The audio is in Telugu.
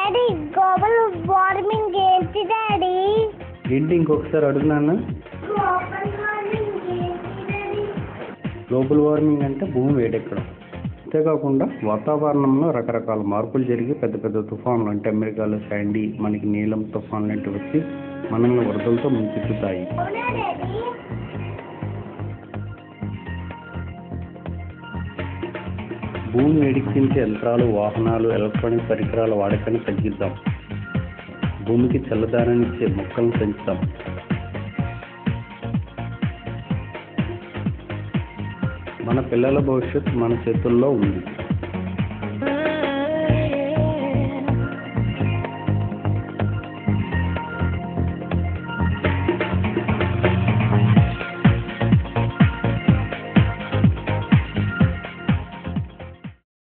డాడీ గ్లోబల్ వార్మింగ్ ఏంటి డాడీ? ఏంటి ఇంకొకసారి అడుగునాన్న? గ్లోబల్ వార్మింగ్ అంటే భూమి వేడెక్కడం. అంతేకాకుండా వాతావరణంలో రకరకాల మార్పులు జరిగి పెద్ద పెద్ద తుఫాన్లు అంటే అమెరికాలో శాండీ, మనకి నీలం తుఫాన్లు అంటే వచ్చి మనల్ని వరదలతో ముంచెత్తుతాయి. భూమి వేడెక్కించే యంత్రాలు, వాహనాలు, ఎలక్ట్రానిక్ పరికరాల వాడకాన్ని తగ్గిద్దాం. భూమికి చల్లదనాన్నిచ్చే మొక్కలను పెంచుతాం. మన పిల్లల భవిష్యత్తు మన చేతుల్లో ఉంది.